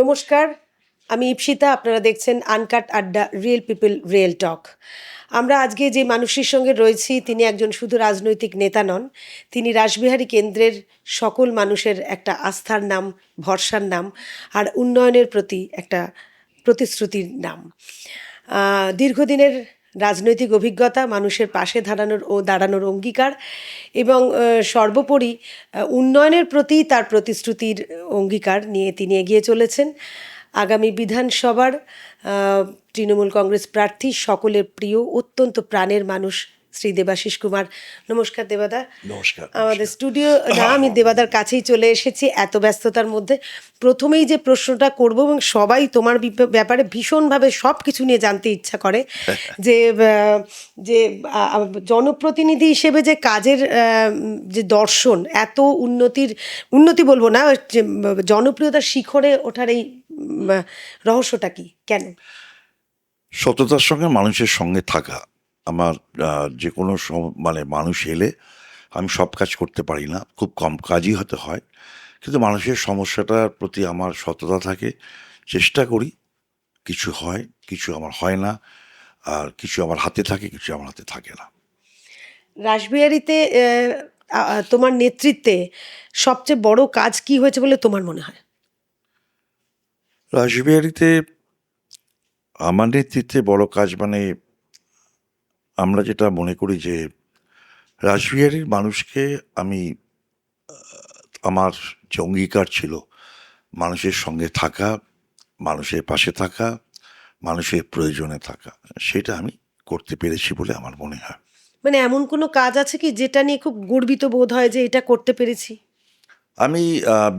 নমস্কার, আমি ইপসিতা। আপনারা দেখছেন আনকাট আড্ডা, রিয়েল পিপল রিয়েল টক। আমরা আজকে যে মানুষের সঙ্গে রয়েছি তিনি একজন শুধু রাজনৈতিক নেতা নন, তিনি রাসবিহারী কেন্দ্রের সকল মানুষের একটা আস্থার নাম, ভরসার নাম, আর উন্নয়নের প্রতি একটা প্রতিশ্রুতির নাম। দীর্ঘদিনের রাজনৈতিক অভিজ্ঞতা, মানুষের পাশে দাঁড়ানোর অঙ্গীকার এবং সর্বোপরি উন্নয়নের প্রতি তার প্রতিশ্রুতির অঙ্গীকার নিয়ে তিনি এগিয়ে চলেছেন। আগামী বিধানসভার তৃণমূল কংগ্রেস প্রার্থী, সকলের প্রিয়, অত্যন্ত প্রাণের মানুষ শ্রী দেবাশিস কুমার। নমস্কার দেবাদা। নমস্কার। আমাদের স্টুডিও না, আমি দেবাদার কাছেই চলে এসেছি এত ব্যস্ততার মধ্যে। প্রথমেই যে প্রশ্নটা করব, এবং সবাই তোমার ব্যাপারে ভীষণভাবে সব কিছু নিয়ে জানতে ইচ্ছা করে, যে যে জনপ্রতিনিধি হিসেবে যে কাজের যে দর্শন, এত উন্নতি বলবো না, যে জনপ্রিয়তার শিখরে ওঠার এই রহস্যটা কি, কেন? সততার সঙ্গে মানুষের সঙ্গে থাকা। আমার যে কোনো মানে মানুষ এলে আমি সব কাজ করতে পারি না, খুব কম কাজই হতে হয়, কিন্তু মানুষের সমস্যাটার প্রতি আমার সততা থাকে, চেষ্টা করি। কিছু হয়, কিছু আমার হয় না, আর কিছু আমার হাতে থাকে, কিছু আমার হাতে থাকে না। রাসবিহারীতে তোমার নেতৃত্বে সবচেয়ে বড় কাজ কি হয়েছে বলে তোমার মনে হয়? রাসবিহারীতে আমার নেতৃত্বে বড় কাজ মানে আমরা যেটা মনে করি যে রাসবিহারীর মানুষকে আমি আমার যে অঙ্গীকার ছিল মানুষের সঙ্গে থাকা, মানুষের পাশে থাকা, মানুষের প্রয়োজনে থাকা, সেটা আমি করতে পেরেছি বলে আমার মনে হয়। মানে এমন কোনো কাজ আছে কি যেটা নিয়ে খুব গর্বিত বোধ হয় যে এটা করতে পেরেছি? আমি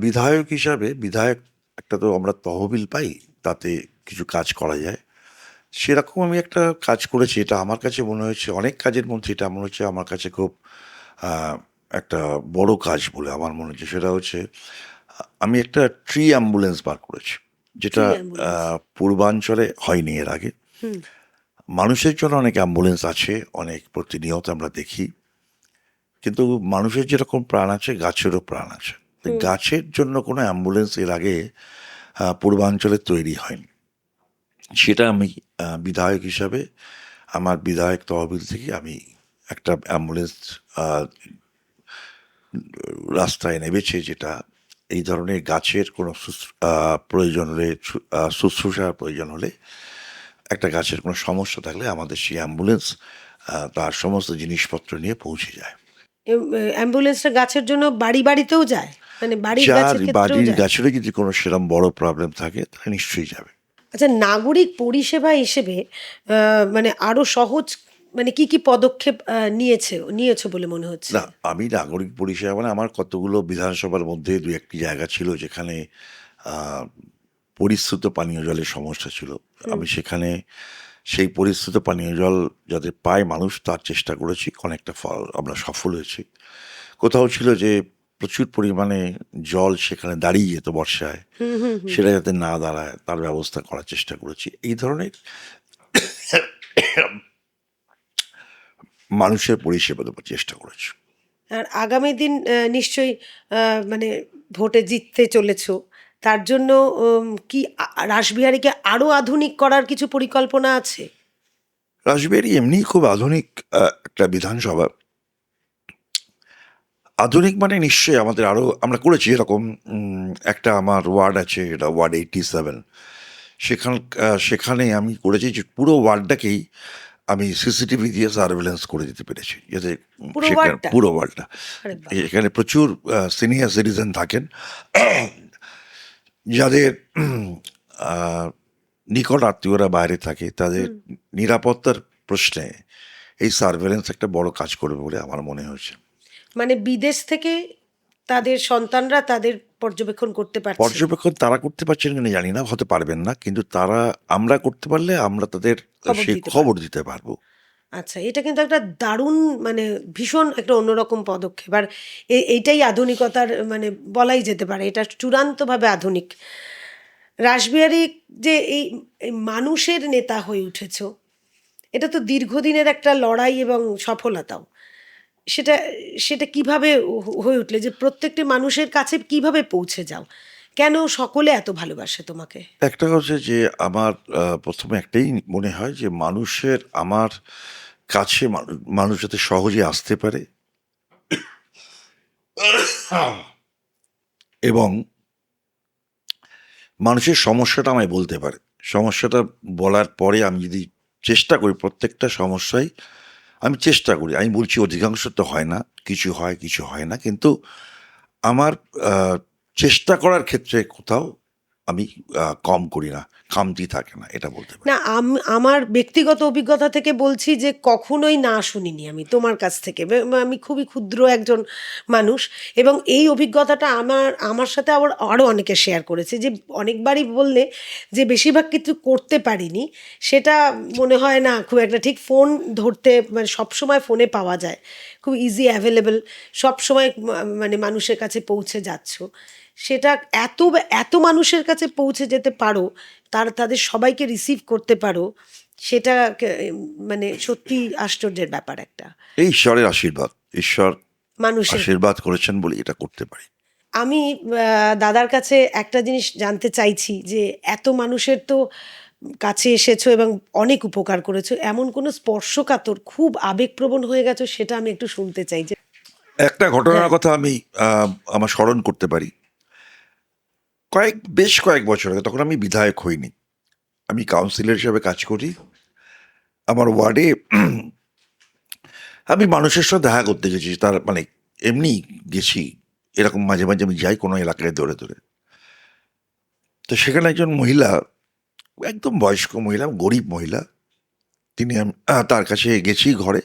বিধায়ক হিসাবে, বিধায়ক একটা তো আমরা তহবিল পাই, তাতে কিছু কাজ করা যায়, সেরকম আমি একটা কাজ করেছি। এটা আমার কাছে মনে হয়েছে, অনেক কাজের মধ্যে এটা মনে হচ্ছে আমার কাছে খুব একটা বড় কাজ বলে আমার মনে হচ্ছে। সেটা হচ্ছে আমি একটা ট্রি অ্যাম্বুলেন্স বার করেছি, যেটা Tree ambulance? পূর্বাঞ্চলে হয়নি এর আগে। হুম। মানুষের জন্য অনেক অ্যাম্বুলেন্স আছে, অনেক প্রতিনিয়ত আমরা দেখি, কিন্তু মানুষের যেরকম প্রাণ আছে গাছেরও প্রাণ আছে। তো গাছের জন্য কোনো অ্যাম্বুলেন্স এর আগে পূর্বাঞ্চলে তৈরি হয়নি। সেটা আমি বিধায়ক হিসাবে আমার বিধায়ক তহবিল থেকে আমি একটা অ্যাম্বুলেন্স রাস্তায় নেমেছে, যেটা এই ধরনের গাছের কোনো প্রয়োজন হলে, শুশ্রূষার প্রয়োজন হলে, একটা গাছের কোনো সমস্যা থাকলে আমাদের সেই অ্যাম্বুলেন্স তার সমস্ত জিনিসপত্র নিয়ে পৌঁছে যায়। অ্যাম্বুলেন্সটা গাছের জন্য বাড়ি বাড়িতেও যায়, মানে বাড়ির যার গাছের ক্ষেত্রেও বাড়ির যায়? গাছেরও যদি কোনো সেরকম বড় প্রবলেম থাকে তাহলে নিশ্চয়ই যাবে। আচ্ছা, নাগরিক পরিষেবা হিসেবে মানে আরো সহজ, মানে কি কি পদক্ষেপ নিয়েছো বলে মনে হচ্ছে? না, আমি নাগরিক পরিষেবা মানে আমার কতগুলো বিধানসভার মধ্যে দু একটি জায়গা ছিল যেখানে আহ, পরিশ্রুত পানীয় জলের সমস্যা ছিল। আমি সেখানে সেই পরিশ্রুত পানীয় জল যাতে পায় মানুষ, তার চেষ্টা করেছি, অনেকটা ফল আমরা সফল হয়েছি। কোথাও ছিল যে প্রচুর পরিমাণে জল সেখানে দাঁড়িয়ে যেত বর্ষায়, সেটা যাতে না দাঁড়ায় তার ব্যবস্থা করার চেষ্টা করেছি। এই ধরনের মানুষের পরিষেবা দেওয়ার চেষ্টা করেছি। আর আগামী দিন নিশ্চয়ই মানে ভোটে জিততে চলেছো, তার জন্য কি রাসবিহারীকে আরো আধুনিক করার কিছু পরিকল্পনা আছে? রাসবিহারী এমনি খুব আধুনিক একটা বিধানসভা। আধুনিক মানে নিশ্চয়ই আমাদের আরও আমরা করেছি এরকম। একটা আমার ওয়ার্ড আছে, এটা ওয়ার্ড 87। সেখানে আমি করেছি যে পুরো ওয়ার্ডটাকেই আমি সিসিটিভি দিয়ে সার্ভেলেন্স করে দিতে পেরেছি, যাতে পুরো সেখানে ওয়ার্ডটা? পুরো ওয়ার্ডটা, আরে বাহ! এখানে প্রচুর সিনিয়র সিটিজেন থাকেন যাদের আহ, নিকট আত্মীয়রা বাইরে থাকে, তাদের নিরাপত্তার প্রশ্নে এই সার্ভেলেন্স একটা বড় কাজ করবে বলে আমার মনে হয়েছে। মানে বিদেশ থেকে তাদের সন্তানরা তাদের পর্যবেক্ষণ করতে পারছে? পর্যবেক্ষণ তারা করতে পারছেন কিনা জানি না, হতে পারবেন না, কিন্তু তারা, আমরা করতে পারলে আমরা তাদের সেই খবর দিতে পারবো। আচ্ছা, এটা কিন্তু একটা দারুণ, মানে ভীষণ একটা অন্যরকম পদক্ষেপ। আর এইটাই আধুনিকতার, মানে বলাই যেতে পারে এটা চূড়ান্তভাবে আধুনিক। রাসবিহারী যে এই মানুষের নেতা হয়ে উঠেছো, এটা তো দীর্ঘদিনের একটা লড়াই এবং সফলতাও। সেটা সেটা কিভাবে হয়ে উঠলে যে প্রত্যেকটি মানুষের কাছে কিভাবে পৌঁছে যাও? কেন সকলে এত ভালোবাসে তোমাকে? একটা হচ্ছে যে আমার প্রথমে একটাই মনে হয় যে মানুষের আমার কাছে মানুষ যাতে সহজে আসতে পারে এবং মানুষের সমস্যাটা আমায় বলতে পারে। সমস্যাটা বলার পরে আমি যদি চেষ্টা করি, প্রত্যেকটা সমস্যায় আমি চেষ্টা করি, আমি বলছি অধিকাংশ তো হয় না, কিছু হয় কিছু হয় না, কিন্তু আমার চেষ্টা করার ক্ষেত্রে কোথাও আমি কম করি না, খামতি থাকে না, এটা বলতে পারি। না, আমার ব্যক্তিগত অভিজ্ঞতা থেকে বলছি যে কখনোই না শুনিনি আমি তোমার কাছ থেকে। আমি খুবই ক্ষুদ্র একজন মানুষ, এবং এই অভিজ্ঞতাটা আমার আমার সাথে আবার আরও অনেকে শেয়ার করেছে, যে অনেকবারই বললে যে বেশিরভাগ কিছু করতে পারিনি, সেটা মনে হয় না খুব একটা ঠিক। ফোন ধরতে মানে সবসময় ফোনে পাওয়া যায়, খুব ইজি অ্যাভেলেবল, সবসময় মানে মানুষের কাছে পৌঁছে যাচ্ছ, সেটা এত এত মানুষের কাছে পৌঁছে যেতে পারো, তাদের সবাইকে রিসিভ করতে পারো, সেটা মানে সত্যি আশ্চর্যের ব্যাপার একটা। এই ঈশ্বরের আশীর্বাদ, ঈশ্বর মানুষের। আশীর্বাদ করেছেন বলে এটা করতে পারি। আমি দাদার কাছে একটা জিনিস জানতে চাইছি, যে এত মানুষের তো কাছে এসেছো এবং অনেক উপকার করেছো, এমন কোনো স্পর্শকাতর খুব আবেগপ্রবণ হয়ে গেছো, সেটা আমি একটু শুনতে চাই। যে একটা ঘটনার হ্যাঁ। কথা আমি আমার স্মরণ করতে পারি। বেশ কয়েক বছর আগে, তখন আমি বিধায়ক হইনি, আমি কাউন্সিলর হিসেবে কাজ করি। আমার ওয়ার্ডে আমি মানুষের সাথে দেখা করতে গেছি, তার মানে এমনি গেছি, এরকম মাঝে মাঝে আমি যাই কোনো এলাকায় ধরে ধরে। তো সেখানে একজন মহিলা, একদম বয়স্ক মহিলা, গরিব মহিলা, তিনি তার কাছে গেছি ঘরে।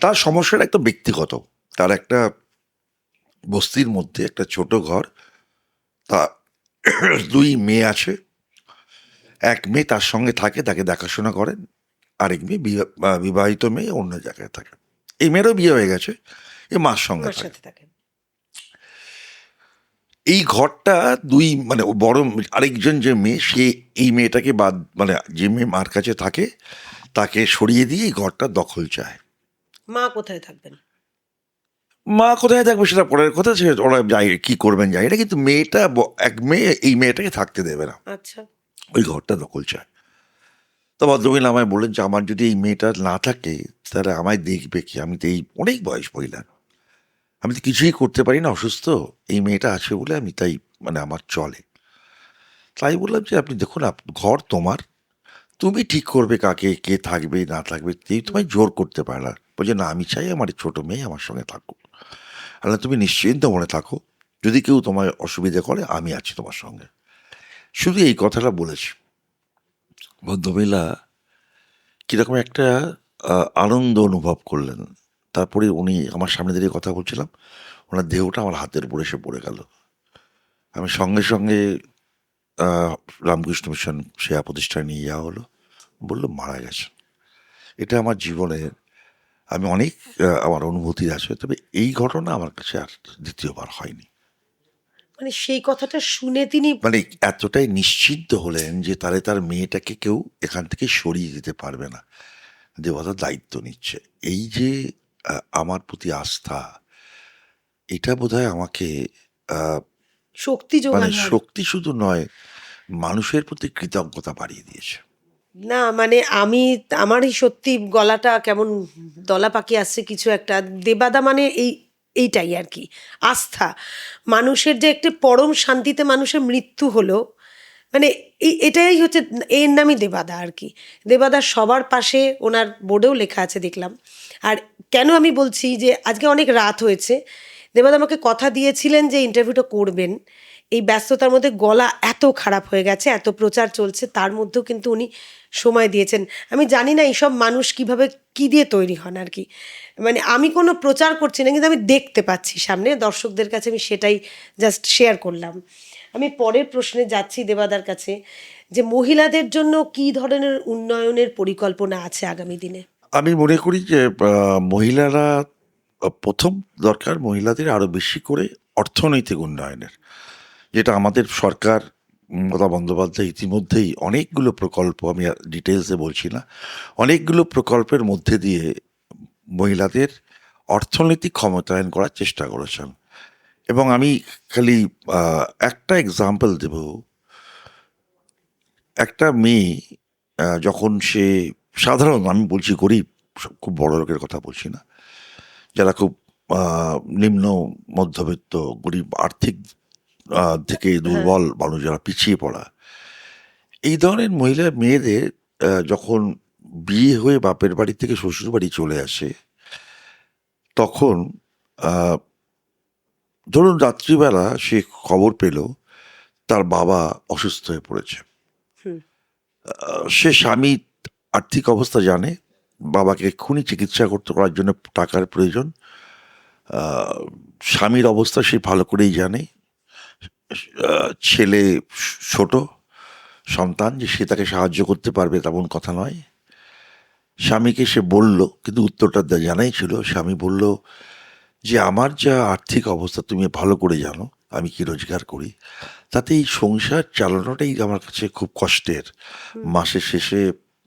তার সমস্যাটা একদম ব্যক্তিগত। তার একটা বস্তির মধ্যে একটা ছোট ঘর, তা দুই মেয়ে আছে। এক মেয়ে তার সঙ্গে থাকে, তাকে দেখাশোনা করেন। আরেক মেয়ে বিবাহিত মেয়ে, অন্য জায়গায় থাকে। এই মেয়েরও বিয়ে হয়ে গেছে, এ মার সঙ্গে আমার থাকে। সাথে থাকেন। এই ঘরটা দুই মানে বড় আরেকজন যে মেয়ে, সে এই মেয়েটাকে বাদ, মানে যে মেয়ে মার কাছে থাকে তাকে সরিয়ে দিয়ে এই ঘরটা দখল চায়। মা কোথায় থাকবেন? মা কোথায় থাকবে সেটা পরের কথা, সে ওরা যাই কি করবেন যাই, এটা কিন্তু মেয়েটা এক মেয়ে এই মেয়েটাকে থাকতে দেবে না, আচ্ছা। ওই ঘরটা দখল চায়। তো ভদ্রমহিলা আমায় বললেন যে আমার যদি এই মেয়েটা না থাকে তাহলে আমায় দেখবে কি, আমি তো এই অনেক বয়স মহিলা, আমি তো কিছুই করতে পারি না, অসুস্থ, এই মেয়েটা আছে বলে আমি তাই মানে আমার চলে। তাই বললাম যে আপনি দেখুন, ঘর তোমার, তুমি ঠিক করবে কাকে কে থাকবে না থাকবে, কেউ তোমায় জোর করতে পারে না। বলছে না, আমি চাই আমার এই ছোট মেয়ে আমার সঙ্গে থাকুক। আল্লাহ তুমি নিশ্চিন্ত মনে থাকো, যদি কেউ তোমার অসুবিধা করে আমি আছি তোমার সঙ্গে। শুধু এই কথাটা বলেছি। ভদ্রমহিলা কিরকম একটা আনন্দ অনুভব করলেন। তারপরে উনি আমার সামনে দাঁড়িয়ে কথা বলছিলাম, ওনার দেহটা আমার হাতের উপর এসে পড়ে গেল। আমি সঙ্গে সঙ্গে আহ, রামকৃষ্ণ মিশন সেবা প্রতিষ্ঠানে নিয়ে যাওয়া হলো, বললো মারা গেছেন। এটা আমার জীবনের, আমি অনেক আমার অনুভূতি আছে, তবে এই ঘটনা আমার কাছে আর দ্বিতীয়বার হয়নি। মানে সেই কথাটা শুনে তিনি মানে এতটাই নিশ্চিন্ত হলেন যে তার মেয়েটাকে কেউ এখান থেকে সরিয়ে দিতে পারবে না, দেবতা দায়িত্ব নিচ্ছে। এই যে আমার প্রতি আস্থা, এটা বোধহয় আমাকে আহ, শক্তি মানে যোগালো। শক্তি শুধু নয়, মানুষের প্রতি কৃতজ্ঞতা বাড়িয়ে দিয়েছে। না মানে আমারই সত্যি গলাটা কেমন দলা পাকি আসছে কিছু একটা। দেবাদা মানে এইটাই আর কি, আস্থা। মানুষের যে একটি পরম শান্তিতে মানুষের মৃত্যু হলো, মানে এটাই হচ্ছে, এর নামই দেবাদা আর কি। দেবাদা সবার পাশে, ওনার বোর্ডেও লেখা আছে দেখলাম। আর কেন আমি বলছি যে আজকে অনেক রাত হয়েছে, দেবাদা আমাকে কথা দিয়েছিলেন যে ইন্টারভিউটা করবেন, এই ব্যস্ততার মধ্যে গলা এত খারাপ হয়ে গেছে, এত প্রচার চলছে, তার মধ্যেও কিন্তু উনি সময় দিয়েছেন। আমি জানি না এইসব মানুষ কিভাবে কি দিয়ে তৈরি হন আর কি। মানে আমি কোনো প্রচার করছি না, কিন্তু আমি দেখতে পাচ্ছি সামনে, দর্শকদের কাছে আমি সেটাই জাস্ট শেয়ার করলাম। আমি পরের প্রশ্নে যাচ্ছি দেবাদার কাছে, যে মহিলাদের জন্য কি ধরনের উন্নয়নের পরিকল্পনা আছে আগামী দিনে? আমি মনে করি যে মহিলারা, প্রথম দরকার মহিলাদের আরো বেশি করে অর্থনৈতিক উন্নয়নের, যেটা আমাদের সরকার, মমতা বন্দ্যোপাধ্যায় ইতিমধ্যেই অনেকগুলো প্রকল্প, আমি ডিটেলসে বলছি না, অনেকগুলো প্রকল্পের মধ্যে দিয়ে মহিলাদের অর্থনৈতিক ক্ষমতায়ন করার চেষ্টা করেছেন। এবং আমি খালি একটা এক্সাম্পল দেব। একটা মেয়ে যখন সে সাধারণ, আমি বলছি গরিব, খুব বড় লোকের কথা বলছি না, যারা খুব নিম্ন মধ্যবিত্ত গরিব, আর্থিক থেকে হ্যাঁ, দুর্বল মানুষ, যারা পিছিয়ে পড়া, এই ধরনের মহিলা মেয়েদের যখন বিয়ে হয়ে বাপের বাড়ি থেকে শ্বশুর বাড়ি চলে আসে, তখন আহ, ধরুন রাত্রিবেলা সে খবর পেল তার বাবা অসুস্থ হয়ে পড়েছে। হুম, সে স্বামী আর্থিক অবস্থা জানে, বাবাকে এক্ষুনি চিকিৎসা করতে করার জন্য টাকার প্রয়োজন। স্বামীর অবস্থা সে ভালো করেই জানে। ছেলে ছোট সন্তান, যে সে তাকে সাহায্য করতে পারবে তেমন কথা নয়। স্বামীকে সে বলল, কিন্তু উত্তরটা জানাই ছিল। স্বামী বলল যে আমার যা আর্থিক অবস্থা তুমি ভালো করে জানো, আমি কি রোজগার করি, তাতে এই সংসার চালানোটাই আমার কাছে খুব কষ্টের। হুম। মাসের শেষে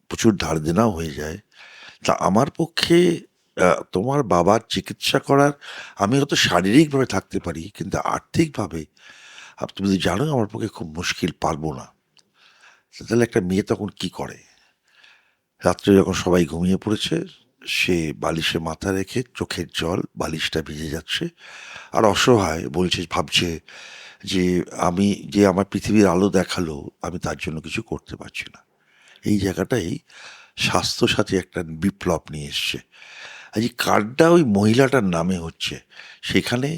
প্রচুর ধার দেনাও হয়ে যায়। তা আমার পক্ষে তোমার বাবার চিকিৎসা করার, আমি হয়তো শারীরিকভাবে থাকতে পারি, কিন্তু আর্থিকভাবে তুমি যদি জানো আমার পক্ষে খুব মুশকিল, পারবো না। তাহলে একটা মেয়ে তখন কি করে? রাত্রে যখন সবাই ঘুমিয়ে পড়েছে, সে বালিশে মাথা রেখে চোখের জল, বালিশটা ভিজে যাচ্ছে, আর অসহায় বলছে, ভাবছে যে আমি যে আমার পৃথিবীর আলো দেখালো, আমি তার জন্য কিছু করতে পারছি না। এই জায়গাটাই স্বাস্থ্যসাথী একটা বিপ্লব নিয়ে এসছে। আজ এই কার্ডটা ওই মহিলাটার নামে হচ্ছে। সেখানে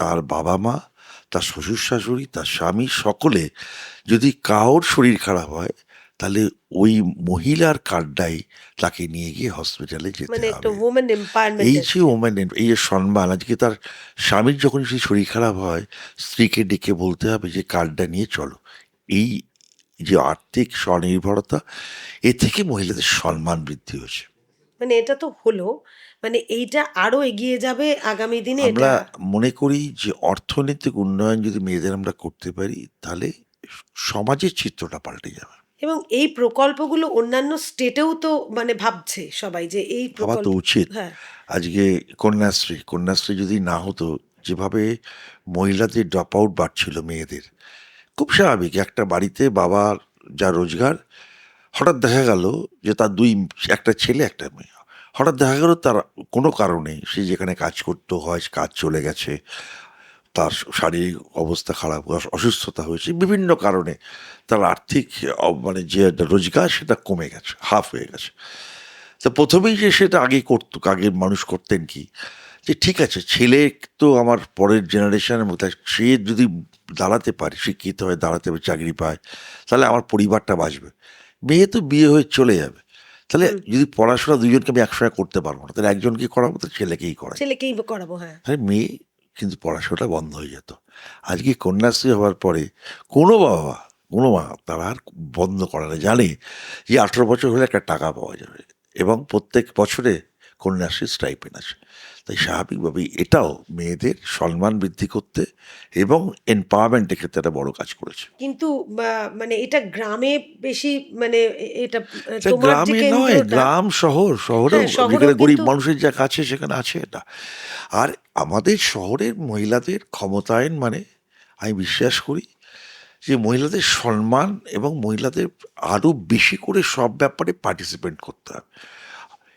তার বাবা মা, তার শ্বশুর শাশুড়ি, তার স্বামী, সকলে যদি কারোর শরীর খারাপ হয়, তাহলে ওই মহিলার কার্ডটাই তাকে নিয়ে গিয়ে হসপিটালে যেতে মানে একটা হবে। ওমেন এম্পাওয়ারমেন্ট এই যে এসছে। ওমেন, এই যে সম্মান, আজকে তার স্বামীর যখন সেই শরীর খারাপ হয়, স্ত্রীকে ডেকে বলতে হবে যে কার্ডটা নিয়ে চলো। এই যে আর্থিক স্বনির্ভরতা, এ থেকে মহিলাদের সম্মান বৃদ্ধি হয়েছে। মানে এটা তো হলো, মানে এইটা আরো এগিয়ে যাবে আগামী দিনে আমরা এটা। মনে করি যে অর্থনৈতিক উন্নয়ন যদি মেয়েদের আমরা করতে পারি, তাহলে সমাজের চিত্রটা পাল্টে যাবে। এবং এই প্রকল্পগুলো অন্যান্য স্টেটেও তো মানে ভাবছে সবাই যে এই ভাবা তো প্রকল্প। উচিত। হ্যাঁ, আজকে কন্যাশ্রী যদি না হতো, যেভাবে মহিলাদের ড্রপ আউট বাড়ছিল মেয়েদের, খুব স্বাভাবিক। একটা বাড়িতে বাবার যা রোজগার, হঠাৎ দেখা গেল যে তার একটা ছেলে একটা মেয়ে, হঠাৎ দেখা গেল তার কোনো কারণে সে যেখানে কাজ করতে হয় কাজ চলে গেছে, তার শারীরিক অবস্থা খারাপ, অসুস্থতা হয়েছে, বিভিন্ন কারণে তার আর্থিক মানে যে রোজগার সেটা কমে গেছে, হাফ হয়ে গেছে। তো প্রথমেই যে সেটা আগে করতো, আগে মানুষ করতেন কি, যে ঠিক আছে ছেলে তো আমার পরের জেনারেশনের মধ্যে, সে যদি দাঁড়াতে পারে, শিক্ষিত হয়ে দাঁড়াতে পারে, চাকরি পায়, তাহলে আমার পরিবারটা বাঁচবে। মেয়ে তো বিয়ে হয়ে চলে যাবে, তাহলে হুম, যদি পড়াশোনা দুজনকে আমি একসঙ্গে করতে পারবো না, তাহলে একজনকে করাবো, তো ছেলেকেই করাই। ছেলেকেই করাবো, হ্যাঁ। তাহলে মেয়ে কিন্তু পড়াশোনাটা বন্ধ হয়ে যেত। আজকে কন্যাশ্রী হওয়ার পরে কোনো বাবা, কোনো মা তারা আর বন্ধ করে না, জানে যে 18 বছর হলে একটা টাকা পাওয়া যাবে, এবং প্রত্যেক বছরে কন্যাশ্রী স্টাইপেন্ড আছে। তাই স্বাভাবিকভাবেই এটাও মেয়েদের সম্মান বৃদ্ধি করতে এবং এম্পাওয়ারমেন্টের ক্ষেত্রে একটা বড় কাজ করেছে। কিন্তু মানে এটা গ্রামে বেশি, মানে এটা এটা তোমার যে গ্রামে নয়, কেন্দ্রটা। গ্রাম শহরেও, হ্যাঁ, শহরেও যেখানে গরিব কিন্তু। মানুষের যা কাছে সেখানে আছে এটা। আর আমাদের শহরের মহিলাদের ক্ষমতায়ন মানে, আমি বিশ্বাস করি যে মহিলাদের সম্মান এবং মহিলাদের আরো বেশি করে সব ব্যাপারে পার্টিসিপেট করতে হবে,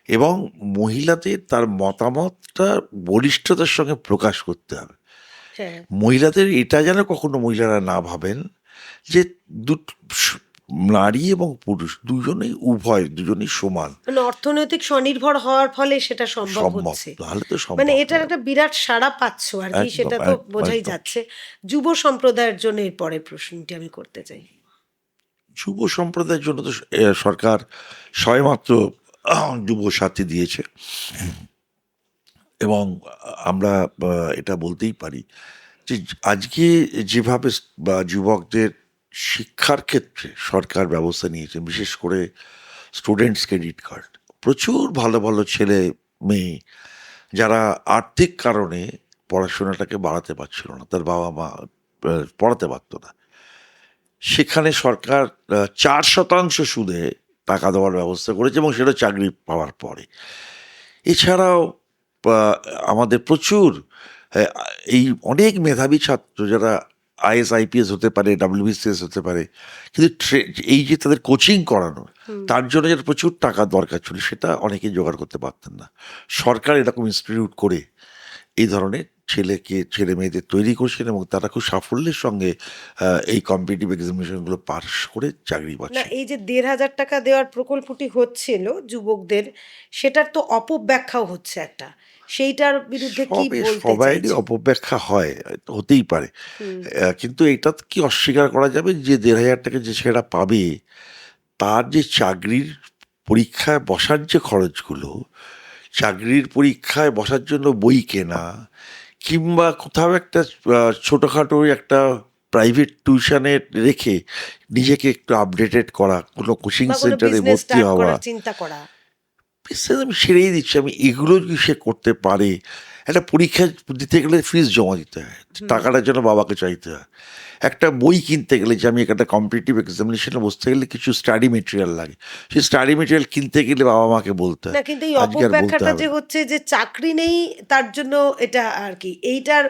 এবং মহিলাদের তার মতামতটা বলিষ্ঠতার সঙ্গে প্রকাশ করতে হবে। হ্যাঁ, মহিলাদের এটা যেন কখনো মহিলারা না ভাবেন যে নারী এবং পুরুষ দুজনেই, দুজনেই সমান। মানে অর্থনৈতিক স্বনির্ভর হওয়ার ফলে সেটা সম্ভব সম্ভব, হচ্ছে। তাহলে তো মানে সম্ভব এটার নয়। একটা বিরাট সাড়া পাচ্ছ আর কি, একদম সেটা তো একদম বোঝাই একদম। যাচ্ছে। যুব সম্প্রদায়ের জন্য এর পরের প্রশ্নটি আমি করতে চাই। যুব সম্প্রদায়ের জন্য তো সরকার সবেমাত্র যুব সাথী দিয়েছে, এবং আমরা এটা বলতেই পারি যে আজকে যেভাবে বা যুবকদের শিক্ষার ক্ষেত্রে সরকার ব্যবস্থা নিয়েছে, বিশেষ করে স্টুডেন্টস ক্রেডিট কার্ড, প্রচুর ভালো ভালো ছেলে মেয়ে যারা আর্থিক কারণে পড়াশোনাটাকে বাড়াতে পারছিল না, তার বাবা মা পড়াতে পারতো না, সেখানে সরকার 4% সুদে টাকা দেওয়ার ব্যবস্থা করেছে, এবং সেটা চাকরি পাওয়ার পরে। এছাড়াও আমাদের প্রচুর হ্যাঁ, এই অনেক মেধাবী ছাত্র যারা আইএস আইপিএস হতে পারে, ডাব্লিউবিসিএস হতে পারে, কিন্তু এই যে তাদের কোচিং করানো, তার জন্য যেটা প্রচুর টাকা দরকার ছিল, সেটা অনেকেই জোগাড় করতে পারতেন না। সরকার এরকম ইনস্টিটিউট করে এই ধরনের ছেলে মেয়েদের তৈরি করছেন এবং তারা খুব সাফল্যের সঙ্গে এই কম্পিটিটিভ এক্সামিনেশনগুলো পাস করে চাকরি না, পাচ্ছে। এই যে ১,৫০০ টাকা দেওয়ার প্রকল্পটি হচ্ছিল যুবকদের, সেটার তো অপব্যাখ্যাও হচ্ছে একটা। সেইটার বিরুদ্ধে কি বলতে সবাইরই চাইছেন? অপব্যাখ্যা হয়, হতেই পারে। হুম। কিন্তু এটা তো কি অস্বীকার করা যাবে যে ১,৫০০ টাকা যে ছেলেটা পাবে, তার যে চাকরির পরীক্ষায় বসার যে খরচগুলো, চাকরির পরীক্ষায় বসার জন্য বই কেনা, কিংবা কোথাও একটা ছোটোখাটো একটা প্রাইভেট টিউশনে রেখে নিজেকে একটু আপডেটেড করা, কোনো কোচিং বা কোনো সেন্টারে বিজনেস ভর্তি স্টার্ট হওয়া, করার চিন্তা করা। বিশেষ আমি সেরেই দিচ্ছি, আমি এগুলো যদি সে করতে পারে, একটা পরীক্ষা দিতে গেলে ফিস জমা দিতে হয়, টাকাটার জন্য বাবাকে চাইতে হয়। একটা বই কিনতে গেলে, যে আমি একটা কম্পিটিটিভ এক্সামিনেশনে বসতে গেলে কিছু স্টাডি মেটেরিয়াল লাগে, সেই স্টাডি মেটেরিয়াল কিনতে গেলে বাবা মাকে বলতে হয়। না, কিন্তু এই আজকে আর বলতে অপব্যাখ্যাটা হবে যে না। হচ্ছে যে চাকরি নেই তার জন্য, এটা আর কি এইটার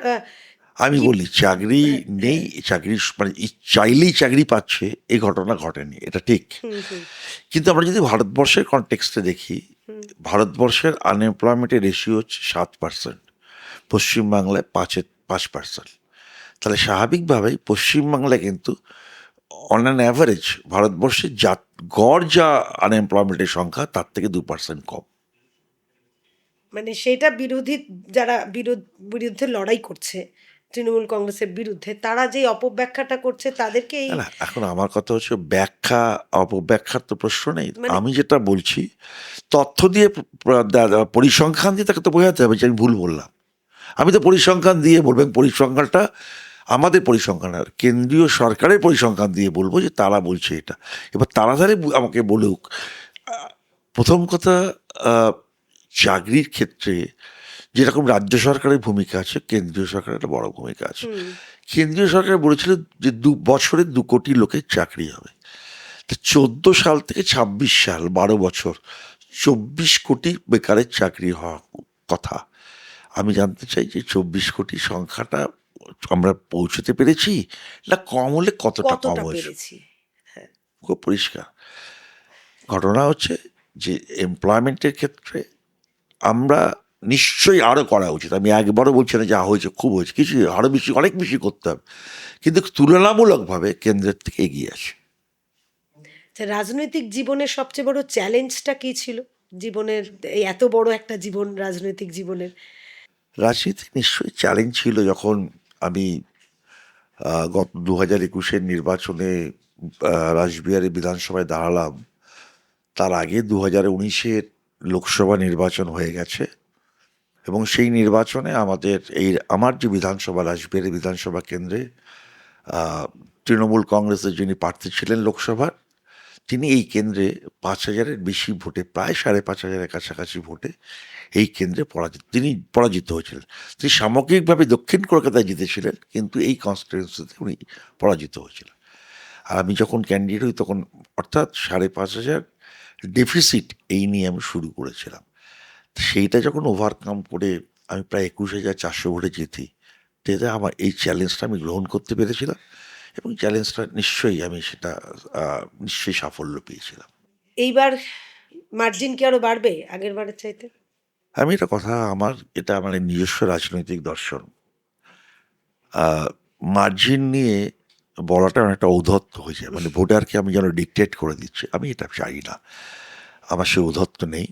আমি কি বলি চাকরি নেই, চাকরি মানে চাইলেই চাকরি পাচ্ছে, এই ঘটনা ঘটেনি, এটা ঠিক। হুম, হুম, কিন্তু আমরা যদি ভারতবর্ষের কনটেক্সটে দেখি, হুম। ভারতবর্ষের আনএমপ্লয়মেন্টের রেশিও হচ্ছে ৭%, পশ্চিমবাংলায় ৫%। তাহলে স্বাভাবিকভাবেই পশ্চিমবাংলায় কিন্তু অন অ্যান অ্যাভারেজ ভারতবর্ষের গড় যা আনএমপ্লয়মেন্টের সংখ্যা, তার থেকে ২% কম। মানে সেটা বিরোধী, যারা বিরুদ্ধে লড়াই করছে তৃণমূল কংগ্রেসের বিরুদ্ধে, তারা যে অপব্যাখ্যাটা করছে তাদেরকে এই না, না, এখন আমার কথা হচ্ছে ব্যাখ্যা অপব্যাখ্যার তো প্রশ্ন নেই। মানে আমি যেটা বলছি, তথ্য দিয়ে পরিসংখ্যান দিয়ে তাকে তো বোঝাতে হবে যে আমি ভুল বললাম। আমি তো পরিসংখ্যান দিয়ে বলবো, এবং পরিসংখ্যানটা আমাদের পরিসংখ্যান আর কেন্দ্রীয় সরকারের পরিসংখ্যান দিয়ে বলবো যে তারা বলছে এটা। এবার তাড়াতাড়ি আমাকে বলুক। প্রথম কথা, আহ, চাকরির ক্ষেত্রে যেরকম রাজ্য সরকারের ভূমিকা আছে, কেন্দ্রীয় সরকারের একটা বড় ভূমিকা আছে। হুম, কেন্দ্রীয় সরকার বলেছিল যে ২ বছরে ২ কোটি লোকের চাকরি হবে। তো ১৪ সাল থেকে ২৬ সাল, ১২ বছর, ২৪ কোটি বেকারের চাকরি হওয়ার কথা। আমি জানতে চাই যে ২৪ কোটি সংখ্যাটা আমরা পৌঁছতে পেরেছি, না কম হলে কতটা কম কতটা হয়েছে? পেরেছি? হ্যাঁ। খুব পরিষ্কার। ঘটনা হচ্ছে যে এমপ্লয়মেন্টের ক্ষেত্রে আমরা নিশ্চয়ই আরও করা উচিত। আমি একবারও বলছি না যা হয়েছে খুব হয়েছে, কিছু আরও বেশি, অনেক বেশি করতে হবে। কিন্তু তুলনামূলকভাবে কেন্দ্রের থেকে এগিয়ে আছে। আচ্ছা, রাজনৈতিক জীবনের সবচেয়ে বড় চ্যালেঞ্জটা কি ছিল? জীবনের, এই এত বড় একটা জীবন, রাজনৈতিক জীবনের। রাজনীতি নিশ্চয়ই চ্যালেঞ্জ ছিল যখন আমি গত ২০২১-এর নির্বাচনে রাসবিহারী বিধানসভায় দাঁড়ালাম। তার আগে ২০১৯-এর লোকসভা নির্বাচন হয়ে গেছে, এবং সেই নির্বাচনে আমার যে বিধানসভা, রাসবিহারী বিধানসভা কেন্দ্রে তৃণমূল কংগ্রেসের যিনি প্রার্থী ছিলেন লোকসভার, তিনি এই কেন্দ্রে ৫,০০০-এর বেশি ভোটে, প্রায় ৫,৫০০-এর কাছাকাছি ভোটে এই কেন্দ্রে তিনি পরাজিত হয়েছিলেন। তিনি সামগ্রিকভাবে দক্ষিণ কলকাতায় জিতেছিলেন, কিন্তু এই কনস্টিটিউয়েন্সিতে উনি পরাজিত হয়েছিলেন। আর আমি যখন ক্যান্ডিডেট হই তখন, অর্থাৎ ৫,৫০০ ডেফিসিট এই নিয়ে আমি শুরু করেছিলাম। সেইটা যখন ওভারকাম করে আমি প্রায় ২১,৪০০ ভোটে জিতি, তাতে আমার এই চ্যালেঞ্জটা আমি গ্রহণ করতে পেরেছিলাম, এবং চ্যালেঞ্জটা নিশ্চয়ই আমি সেটা নিশ্চয়ই সাফল্য পেয়েছিলাম। এইবার মার্জিন কি আরো বাড়বে আগের বারের চাইতে? এটা আমার নিজস্ব রাজনৈতিক দর্শন। মার্জিন নিয়ে বলাটা অনেকটা ঔদ্ধত্য হয়ে যায়, মানে ভোটারকে আমি যেন ডিকটেট করে দিচ্ছি, আমি এটা চাই না। আমার সে ঔদ্ধত্য নেই।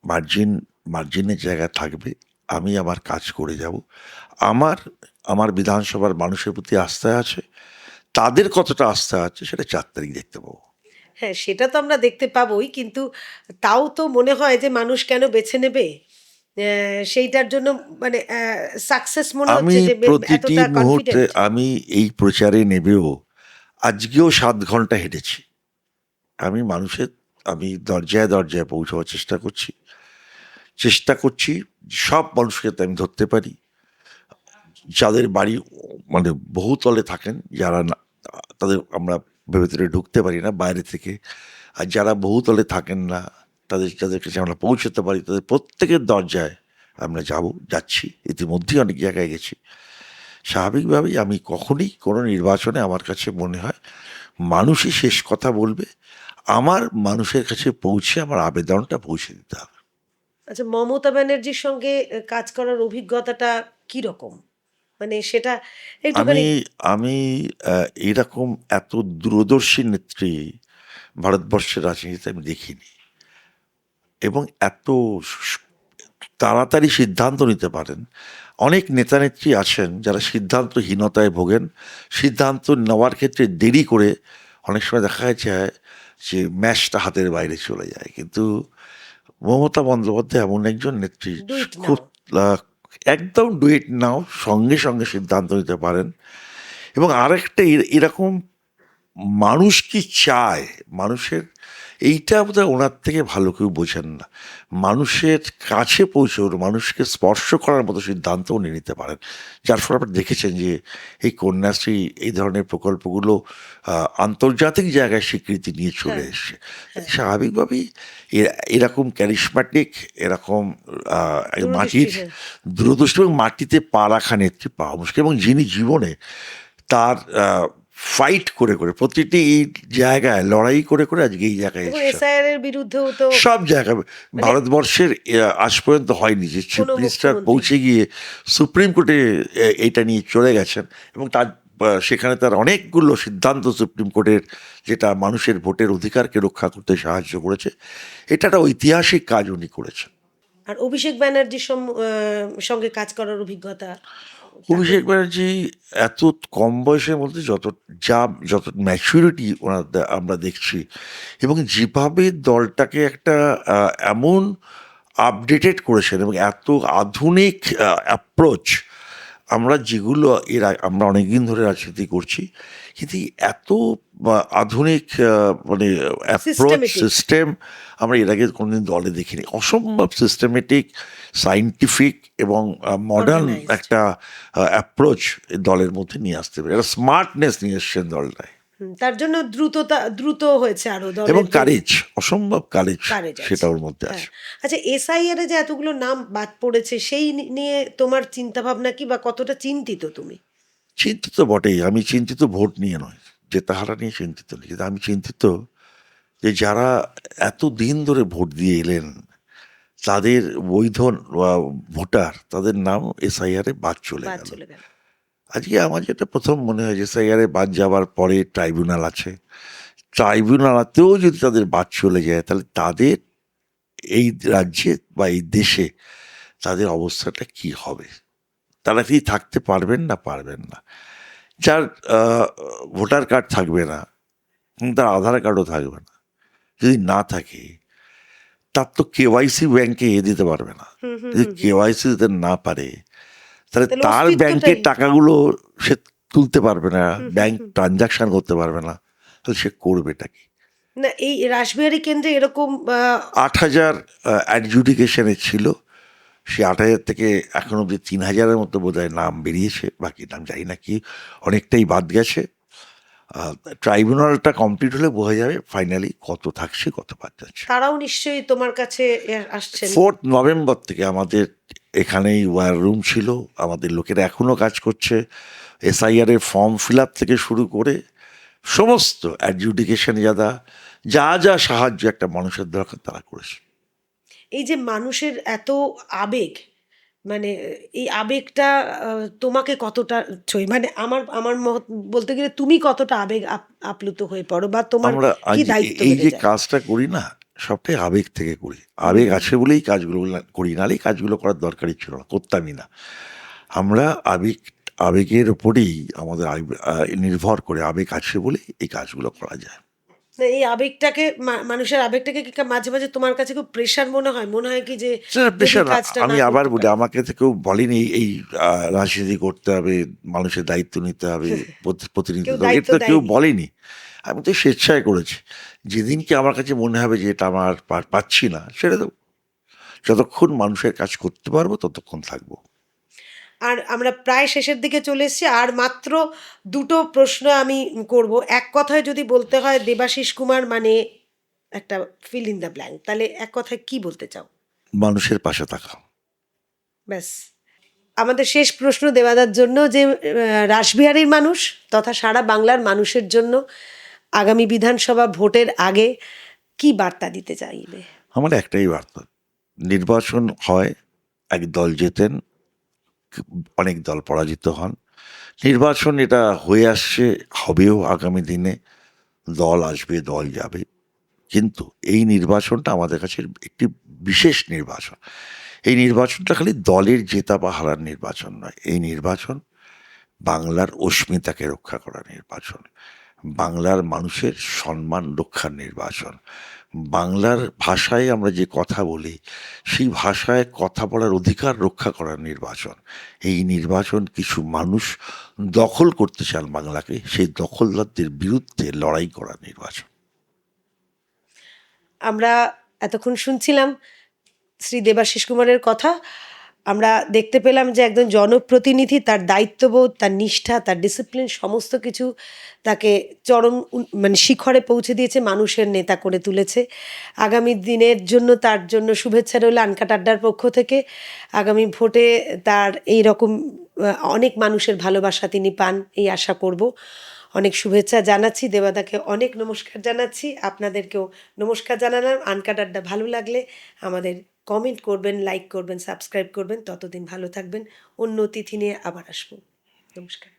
মার্জিন মার্জিনের জায়গা থাকবে, আমি আমার কাজ করে যাব। আমার আমার বিধানসভার মানুষের প্রতি আস্থা আছে, তাদের কতটা আস্থা আছে সেটা ৪ তারিখ দেখতে পাবো। হ্যাঁ, সেটা তো আমরা দেখতে পাবোই, কিন্তু তাও তো মনে হয় যে মানুষ কেন বেছে নেবে সেইটার জন্য, মানে সাকসেস মনে আমি হচ্ছে যে প্রতিটি এতটা মুহূর্তে কনফিডেন্ট। আমি এই প্রচারে নেবেও, আজকেও ৭ ঘন্টা হেঁটেছি। আমি মানুষের আমি দরজায় দরজায় পৌঁছাবার চেষ্টা করছি সব মানুষকে যাতে আমি ধরতে পারি, যাদের বাড়ি মানে বহুতলে থাকেন, যারা তাদের আমরা ভেতরে ঢুকতে পারি না বাইরে থেকে, আর যারা বহুতলে থাকেন না, যাদের কাছে আমরা পৌঁছতে পারি, তাদের প্রত্যেকের দরজায় আমরা যাচ্ছি, ইতিমধ্যেই অনেক জায়গায় গেছি। স্বাভাবিকভাবেই আমি কখনই কোনো নির্বাচনে আমার কাছে মনে হয় মানুষই শেষ কথা বলবে, আমার মানুষের কাছে পৌঁছে আমার আবেদনটা পৌঁছে দিতে হবে। আচ্ছা, মমতা ব্যানার্জির সঙ্গে কাজ করার অভিজ্ঞতাটা কি রকম? মানে সেটা আমি একটুখানি। আমি এরকম এত দূরদর্শী নেত্রী ভারতবর্ষের রাজনীতিতে আমি দেখিনি, এবং এত তাড়াতাড়ি সিদ্ধান্ত নিতে পারেন। অনেক নেতানেত্রী আছেন যারা সিদ্ধান্তহীনতায় ভোগেন, সিদ্ধান্ত নেওয়ার ক্ষেত্রে দেরি করে অনেক সময় দেখা যায় যে ম্যাচটা হাতের বাইরে চলে যায়। কিন্তু মমতা বন্দ্যোপাধ্যায় এমন একজন নেত্রী, ডু ইট খুব নাও। আহ, একদম ডুয়েট নাও, সঙ্গে সঙ্গে সিদ্ধান্ত নিতে পারেন। এবং আরেকটা এরকম মানুষ কি চায়, মানুষের এইটা বোধহয় ওনার থেকে ভালো কেউ বোঝেন না। মানুষের কাছে পৌঁছে মানুষকে স্পর্শ করার মতো সিদ্ধান্ত উনি নিতে পারেন, যার ফলে আপনারা দেখেছেন যে এই কন্যাশ্রী, এই ধরনের প্রকল্পগুলো আন্তর্জাতিক জায়গায় স্বীকৃতি নিয়ে চলে হ্যাঁ, এসছে। হ্যাঁ। স্বাভাবিকভাবেই এরকম ক্যারিশম্যাটিক, এরকম দূরদৃষ্টি, মাটির হ্যাঁ। দূরদৃষ্টি এবং মাটিতে পা রাখা নেত্রী পাওয়া মুশকিল, এবং যিনি জীবনে তার ফাইট করে করে প্রতিটি এই জায়গায় লড়াই করে করে আজকে এই জায়গায় এবং এসেছেন। এসআইআর এর বিরুদ্ধেও তো সব জায়গায় ভারতবর্ষের আজ পর্যন্ত হয়নি যে চিফ কোনো মিনিস্টার মুখ্যমন্ত্রী। পৌঁছে গিয়ে সুপ্রিম কোর্টে এটা নিয়ে চলে গেছেন, এবং তার সেখানে তার অনেকগুলো সিদ্ধান্ত সুপ্রিম কোর্টের, যেটা মানুষের ভোটের অধিকারকে রক্ষা করতে সাহায্য করেছে। এটা একটা ঐতিহাসিক কাজ উনি করেছেন। আর অভিষেক ব্যানার্জির সঙ্গে কাজ করার অভিজ্ঞতা তাকে। অভিষেক ব্যানার্জি এত কম বয়সের মধ্যে যত ম্যাচুরিটি ওনার আমরা দেখছি, এবং যেভাবে দলটাকে একটা এমন আপডেটেড করেছেন, এবং এত আধুনিক অ্যাপ্রোচ, আমরা যেগুলো আমরা অনেকদিন ধরে রাজনীতি করছি, কিন্তু এত আধুনিক মানে অ্যাপ্রোচ Systematic। সিস্টেম আমরা এর আগে কোনোদিন দলে দেখিনি। অসম্ভব সিস্টেমেটিক, সায়েন্টিফিক এবং মডার্ন Organized। একটা অ্যাপ্রোচ দলের মধ্যে নিয়ে আসতে পারে, একটা স্মার্টনেস নিয়ে এসছেন দলটায়, তার জন্য দ্রুত হয়েছে আরো এবং দলের যে কারেজ, অসম্ভব কারেজ কারেজ সেটা আছে। ওর মধ্যে হ্যাঁ। আছে। আচ্ছা, এসআইআর এ যে এতগুলো নাম বাদ পড়েছে সেই নিয়ে তোমার চিন্তা ভাবনা কি, বা কতটা চিন্তিত তুমি? চিন্তিত বটেই, আমি চিন্তিত ভোট নিয়ে নয়, যে তাহারা নিয়ে চিন্তিত নেই, কিন্তু আমি চিন্তিত যে যারা এত দিন ধরে ভোট দিয়ে এলেন, তাদের বৈধ ভোটার, তাদের নাম এসআইআর এ বাদ চলে বাদ গেল। চলে গেল। আজকে আমার যেটা প্রথম মনে হয় যে এসআইআর এ বাদ যাওয়ার পরে ট্রাইব্যুনাল আছে, ট্রাইব্যুনালতেও যদি তাদের বাদ চলে যায়, তাহলে তাদের এই রাজ্যে বা এই দেশে তাদের অবস্থাটা কি হবে? তারা কি থাকতে পারবেন না পারবেন না? যার ভোটার কার্ড থাকবে না, তার আধার কার্ডও থাকবে না, যদি না থাকে, তার তো কেওয়াইসি ব্যাংকে দিতে পারবে না। যদি কেওয়াইসি দিতে না পারে, তাহলে তাহলে তার ব্যাংকের অস্তিত্বটাই। টাকাগুলো সে তুলতে পারবে না, ব্যাংক ট্রানজাকশন করতে পারবে না, তাহলে সে করবেটা কি? না, এই রাসবিহারী কেন্দ্রে এরকম 8,000 অ্যাডজুডিকেশনে ছিল, সে 8,000 থেকে এখন অব্দি 3,000-এর মতো বোধহয় নাম বেরিয়েছে, বাকি নাম জানি না কি, অনেকটাই বাদ গেছে। ট্রাইব্যুনালটা কমপ্লিট হলে বোঝা যাবে ফাইনালি কত থাকছে, কত বাদ যাচ্ছে। তারাও নিশ্চয়ই তোমার কাছে আসছেন। 4 নভেম্বর থেকে আমাদের এখানেই ওয়ার রুম ছিল, আমাদের লোকেরা এখনো কাজ করছে। এসআইআর এর ফর্ম ফিল আপ থেকে শুরু করে সমস্ত অ্যাডজুডিকেশন যা যা সাহায্য একটা মানুষের দরকার তারা করেছে। এই যে মানুষের এত আবেগ, মানে এই আবেগটা তোমাকে কতটা ছয়, মানে আমার আমার বলতে গেলে তুমি কতটা আবেগ আপ্লুত হয়ে পড়ো, বা তোমার আমরা কি আজ দায়িত্ব এই বেড়ে যে যায়? কাজটা করি না, সবটাই আবেগ থেকে করি। আবেগ আছে বলেই কাজগুলো করি, নাহলে এই কাজগুলো করার দরকারই ছিল না, করতামই না। আমরা আবেগের উপরেই আমাদের নির্ভর করে, আবেগ আছে বলে এই কাজগুলো করা যায়। না, এই আবেগটাকে মানুষের আবেগটাকে কি মাঝে মাঝে তোমার কাছে খুব প্রেশার মনে হয় কি যে সেটা যদি পেশা না। কাজটা আমি না আবার করতে বলি, পারি? আমাকে তো কেউ বলেনি এই রাজনীতি করতে হবে, মানুষের দায়িত্ব নিতে হবে, প্রতিনিধিত্ব কেউ করতে হবে, দায়িত্ব এটা তো কেউ দেয়নি। বলেনি। আমি তো স্বেচ্ছায় করেছি। যেদিনকে আমার কাছে মনে হবে যে এটা আমার পাচ্ছি না, সেটা তো, যতক্ষণ মানুষের কাজ করতে পারবো ততক্ষণ থাকবো। আর আমরা প্রায় শেষের দিকে চলে এসেছি, আর মাত্র দুটো প্রশ্ন আমি করব। এক কথায় যদি বলতে হয় দেবাশিস কুমার মানে একটা ফিল ইন দ্য ব্ল্যাঙ্ক, তাহলে এক কথায় কি বলতে চাও? মানুষের পাশে থাকা। ব্যাস। আমাদের শেষ প্রশ্ন দেওয়াদার জন্য যে রাসবিহারীর মানুষ তথা সারা বাংলার মানুষের জন্য আগামী বিধানসভা ভোটের আগে কি বার্তা দিতে চাইবে? আমার একটাই বার্তা, নির্বাচন হয়, এক দল জেতেন, অনেক দল পরাজিত হন। নির্বাচন এটা হয়ে আসছে, হবেও আগামী দিনে, দল আসবে দল যাবে, কিন্তু এই নির্বাচনটা আমাদের কাছে একটি বিশেষ নির্বাচন। এই নির্বাচনটা খালি দলের জেতা বা হারার নির্বাচন নয়, এই নির্বাচন বাংলার অস্মিতাকে রক্ষা করার নির্বাচন, বাংলার মানুষের সম্মান রক্ষার নির্বাচন, বাংলার ভাষায় আমরা যে কথা বলি সেই ভাষায় কথা বলার অধিকার রক্ষা করার নির্বাচন। এই নির্বাচন কিছু মানুষ দখল করতে চান বাংলাকে, সেই দখলদারদের বিরুদ্ধে লড়াই করার নির্বাচন। আমরা এতক্ষণ শুনছিলাম শ্রী দেবাশিস কুমারের কথা। আমরা দেখতে পেলাম যে একজন জনপ্রতিনিধি, তার দায়িত্ববোধ, তার নিষ্ঠা, তার ডিসিপ্লিন সমস্ত কিছু তাকে চরম মানে শিখরে পৌঁছে দিয়েছে, মানুষের নেতা করে তুলেছে। আগামী দিনের জন্য তার জন্য শুভেচ্ছা রইল আনকাট আড্ডার পক্ষ থেকে। আগামী ভোটে তার এই রকম অনেক মানুষের ভালোবাসা তিনি পান, এই আশা করব। অনেক শুভেচ্ছা জানাচ্ছি, দেবাদাকে অনেক নমস্কার জানাচ্ছি, আপনাদেরকেও নমস্কার জানালাম। আনকাট আড্ডা ভালো লাগলে আমাদের কমেন্ট করবেন, লাইক করবেন, সাবস্ক্রাইব করবেন। ততদিন ভালো থাকবেন। অন্য অতিথি নিয়ে আবার আসবো। নমস্কার।